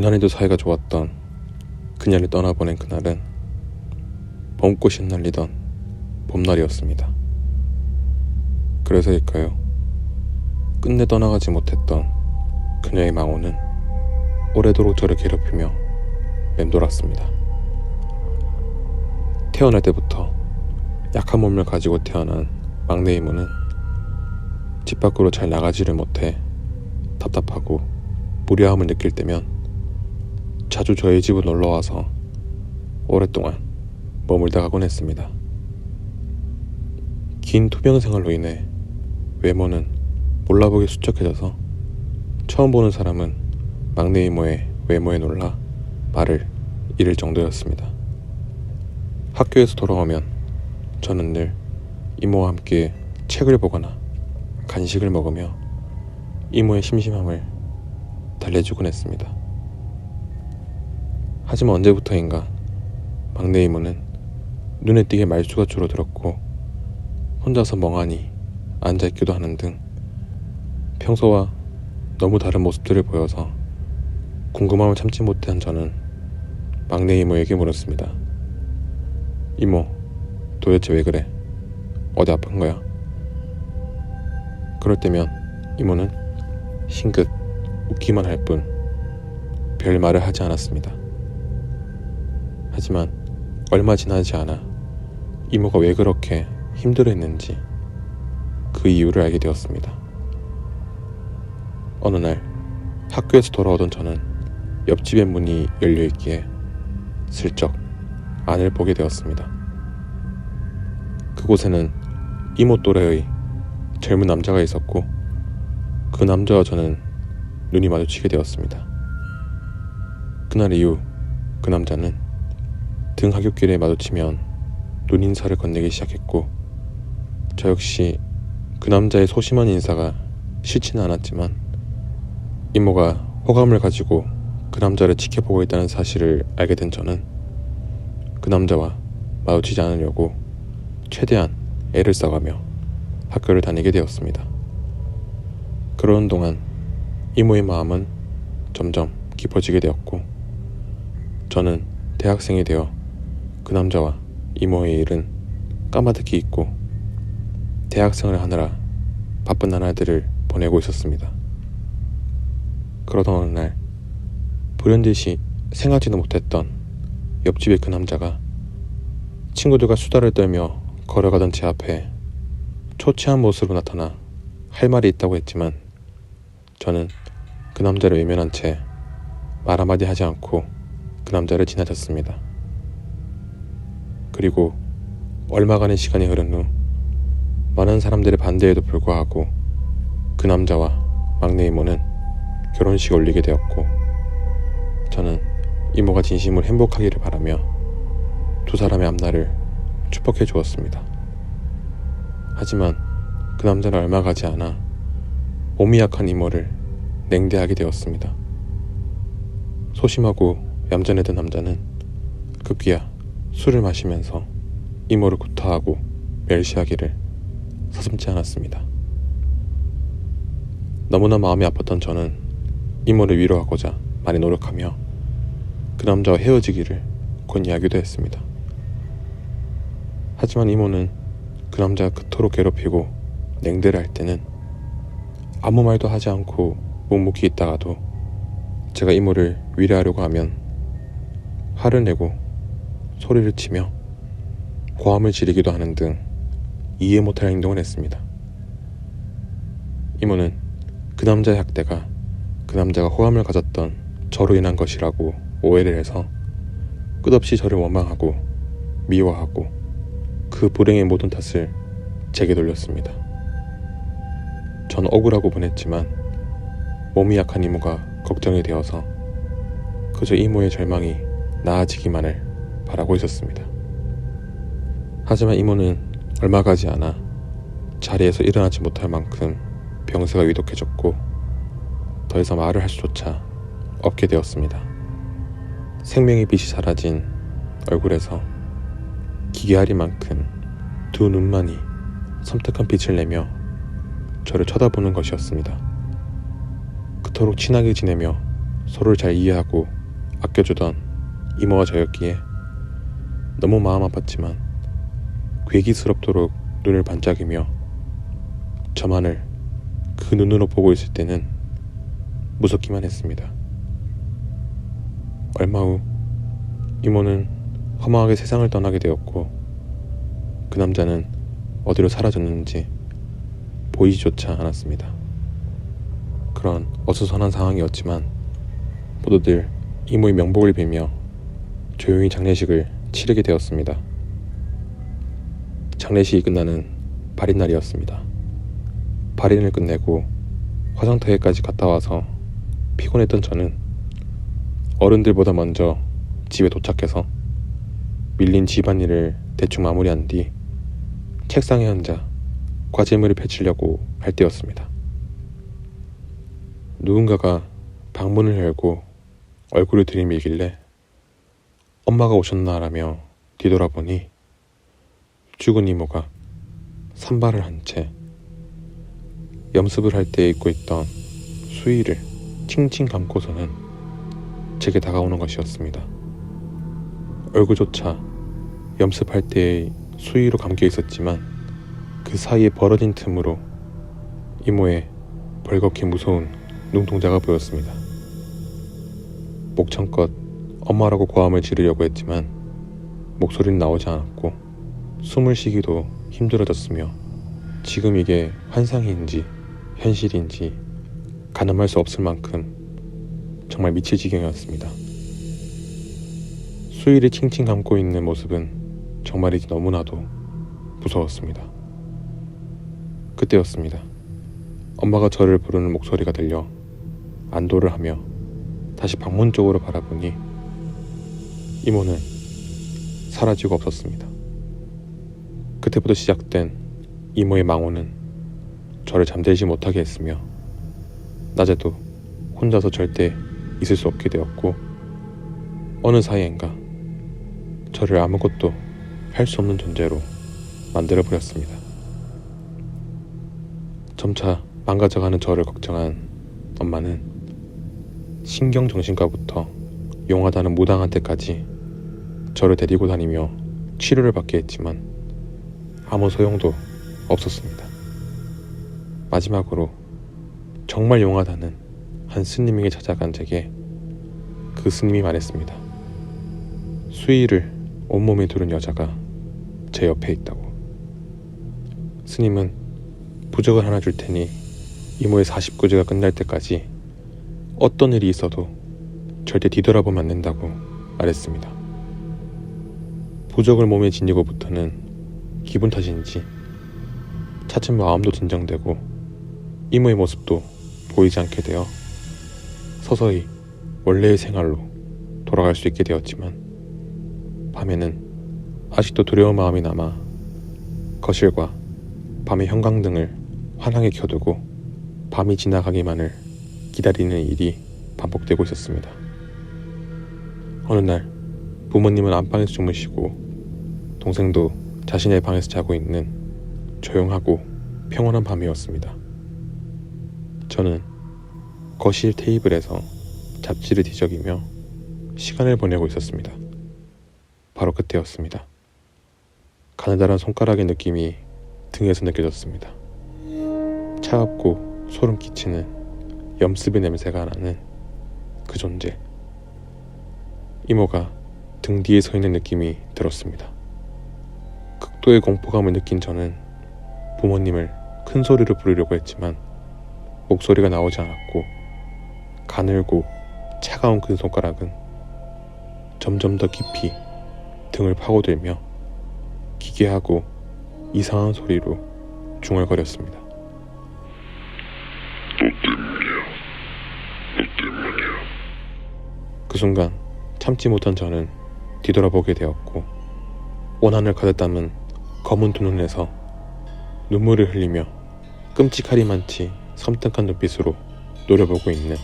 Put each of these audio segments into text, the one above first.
유난히도 사이가 좋았던 그녀를 떠나보낸 그날은 봄꽃이 흩날리던 봄날이었습니다. 그래서일까요? 끝내 떠나가지 못했던 그녀의 망호는 오래도록 저를 괴롭히며 맴돌았습니다. 태어날 때부터 약한 몸을 가지고 태어난 막내 이모는 집 밖으로 잘 나가지를 못해 답답하고 무료함을 느낄 때면 자주 저희 집으로 놀러와서 오랫동안 머물다 가곤 했습니다. 긴 투병 생활로 인해 외모는 몰라보기 수척해져서 처음 보는 사람은 막내 이모의 외모에 놀라 말을 잃을 정도였습니다. 학교에서 돌아오면 저는 늘 이모와 함께 책을 보거나 간식을 먹으며 이모의 심심함을 달래주곤 했습니다. 하지만 언제부터인가 막내 이모는 눈에 띄게 말수가 줄어들었고 혼자서 멍하니 앉아있기도 하는 등 평소와 너무 다른 모습들을 보여서 궁금함을 참지 못한 저는 막내 이모에게 물었습니다. 이모, 도대체 왜 그래? 어디 아픈 거야? 그럴 때면 이모는 싱긋 웃기만 할 뿐 별 말을 하지 않았습니다. 하지만 얼마 지나지 않아 이모가 왜 그렇게 힘들어했는지 그 이유를 알게 되었습니다. 어느 날 학교에서 돌아오던 저는 옆집의 문이 열려있기에 슬쩍 안을 보게 되었습니다. 그곳에는 이모 또래의 젊은 남자가 있었고 그 남자와 저는 눈이 마주치게 되었습니다. 그날 이후 그 남자는 등 하굣길에 마주치면 눈인사를 건네기 시작했고 저 역시 그 남자의 소심한 인사가 싫지는 않았지만 이모가 호감을 가지고 그 남자를 지켜보고 있다는 사실을 알게 된 저는 그 남자와 마주치지 않으려고 최대한 애를 써가며 학교를 다니게 되었습니다. 그러는 동안 이모의 마음은 점점 깊어지게 되었고 저는 대학생이 되어 그 남자와 이모의 일은 까마득히 잊고 대학생을 하느라 바쁜 나날들을 보내고 있었습니다. 그러던 어느 날 불현듯이 생각지도 못했던 옆집의 그 남자가 친구들과 수다를 떨며 걸어가던 제 앞에 초췌한 모습으로 나타나 할 말이 있다고 했지만 저는 그 남자를 외면한 채 말 한마디 하지 않고 그 남자를 지나쳤습니다. 그리고 얼마간의 시간이 흐른 후 많은 사람들의 반대에도 불구하고 그 남자와 막내 이모는 결혼식을 올리게 되었고 저는 이모가 진심으로 행복하기를 바라며 두 사람의 앞날을 축복해 주었습니다. 하지만 그 남자는 얼마 가지 않아 몸이 약한 이모를 냉대하게 되었습니다. 소심하고 얌전했던 남자는 급기야 술을 마시면서 이모를 구타하고 멸시하기를 서슴지 않았습니다. 너무나 마음이 아팠던 저는 이모를 위로하고자 많이 노력하며 그 남자와 헤어지기를 권유하기도 했습니다. 하지만 이모는 그 남자가 그토록 괴롭히고 냉대를 할 때는 아무 말도 하지 않고 묵묵히 있다가도 제가 이모를 위로하려고 하면 화를 내고 소리를 치며 고함을 지르기도 하는 등 이해 못할 행동을 했습니다. 이모는 그 남자의 학대가 그 남자가 호감을 가졌던 저로 인한 것이라고 오해를 해서 끝없이 저를 원망하고 미워하고 그 불행의 모든 탓을 제게 돌렸습니다. 전 억울하고 분했지만 몸이 약한 이모가 걱정이 되어서 그저 이모의 절망이 나아지기만을 바라고 있었습니다. 하지만 이모는 얼마 가지 않아 자리에서 일어나지 못할 만큼 병세가 위독해졌고 더 이상 말을 할 수조차 없게 되었습니다. 생명의 빛이 사라진 얼굴에서 기괴하리만큼 두 눈만이 섬뜩한 빛을 내며 저를 쳐다보는 것이었습니다. 그토록 친하게 지내며 서로를 잘 이해하고 아껴주던 이모와 저였기에 너무 마음 아팠지만 괴기스럽도록 눈을 반짝이며 저만을 그 눈으로 보고 있을 때는 무섭기만 했습니다. 얼마 후 이모는 허망하게 세상을 떠나게 되었고 그 남자는 어디로 사라졌는지 보이지조차 않았습니다. 그런 어수선한 상황이었지만 모두들 이모의 명복을 빌며 조용히 장례식을 치르게 되었습니다. 장례식이 끝나는 발인날이었습니다. 발인을 끝내고 화장터에까지 갔다 와서 피곤했던 저는 어른들보다 먼저 집에 도착해서 밀린 집안일을 대충 마무리한 뒤 책상에 앉아 과제물을 펼치려고 할 때였습니다. 누군가가 방문을 열고 얼굴을 들이밀길래 엄마가 오셨나라며 뒤돌아보니 죽은 이모가 산발을 한 채 염습을 할 때 입고 있던 수의를 칭칭 감고서는 제게 다가오는 것이었습니다. 얼굴조차 염습할 때의 수의로 감겨 있었지만 그 사이에 벌어진 틈으로 이모의 벌겋게 무서운 눈동자가 보였습니다. 목청껏 엄마라고 고함을 지르려고 했지만 목소리는 나오지 않았고 숨을 쉬기도 힘들어졌으며 지금 이게 환상인지 현실인지 가늠할 수 없을 만큼 정말 미칠 지경이었습니다. 수의를 칭칭 감고 있는 모습은 정말이지 너무나도 무서웠습니다. 그때였습니다. 엄마가 저를 부르는 목소리가 들려 안도를 하며 다시 방문 쪽으로 바라보니 이모는 사라지고 없었습니다. 그때부터 시작된 이모의 망호는 저를 잠들지 못하게 했으며 낮에도 혼자서 절대 있을 수 없게 되었고 어느 사이엔가 저를 아무것도 할 수 없는 존재로 만들어버렸습니다. 점차 망가져가는 저를 걱정한 엄마는 신경정신과부터 용하다는 무당한테까지 저를 데리고 다니며 치료를 받게 했지만 아무 소용도 없었습니다. 마지막으로 정말 용하다는 한 스님에게 찾아간 제게 그 스님이 말했습니다. 수의를 온몸에 두른 여자가 제 옆에 있다고. 스님은 부적을 하나 줄 테니 이모의 49제가 끝날 때까지 어떤 일이 있어도 절대 뒤돌아보면 안 된다고 말했습니다. 부적을 몸에 지니고부터는 기분 탓인지 차츰 마음도 진정되고 이모의 모습도 보이지 않게 되어 서서히 원래의 생활로 돌아갈 수 있게 되었지만 밤에는 아직도 두려운 마음이 남아 거실과 밤의 형광등을 환하게 켜두고 밤이 지나가기만을 기다리는 일이 반복되고 있었습니다. 어느 날 부모님은 안방에서 주무시고 동생도 자신의 방에서 자고 있는 조용하고 평온한 밤이었습니다. 저는 거실 테이블에서 잡지를 뒤적이며 시간을 보내고 있었습니다. 바로 그때였습니다. 가느다란 손가락의 느낌이 등에서 느껴졌습니다. 차갑고 소름 끼치는 염습의 냄새가 나는 그 존재. 이모가 등 뒤에 서 있는 느낌이 들었습니다. 극도의 공포감을 느낀 저는 부모님을 큰 소리로 부르려고 했지만 목소리가 나오지 않았고 가늘고 차가운 그 손가락은 점점 더 깊이 등을 파고들며 기괴하고 이상한 소리로 중얼거렸습니다. 너 때문이야. 그 순간 참지 못한 저는 뒤돌아보게 되었고 원한을 가득 담은 검은 두 눈에서 눈물을 흘리며 끔찍하리만치 섬뜩한 눈빛으로 노려보고 있는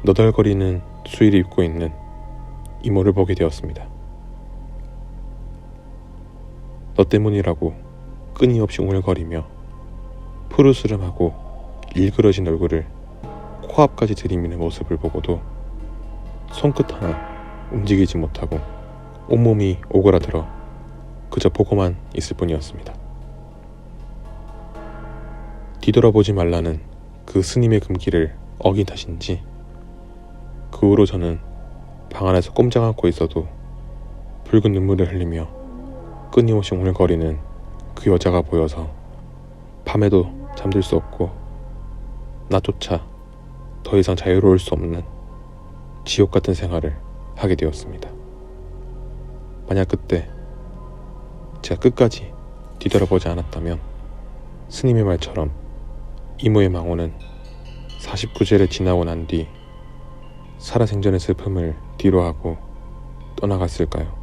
너덜거리는 수의를 입고 있는 이모를 보게 되었습니다. 너 때문이라고 끊임없이 웅얼거리며 푸르스름하고 일그러진 얼굴을 코앞까지 들이미는 모습을 보고도 손끝 하나 움직이지 못하고 온몸이 오그라들어 그저 보고만 있을 뿐이었습니다. 뒤돌아보지 말라는 그 스님의 금기를 어긴 탓인지 그 후로 저는 방 안에서 꼼짝 않고 있어도 붉은 눈물을 흘리며 끊임없이 웅얼거리는 그 여자가 보여서 밤에도 잠들 수 없고 나조차 더 이상 자유로울 수 없는 지옥 같은 생활을 하게 되었습니다. 만약 그때 제가 끝까지 뒤돌아보지 않았다면 스님의 말처럼 이모의 망호는 49제를 지나고 난 뒤 살아생전의 슬픔을 뒤로하고 떠나갔을까요?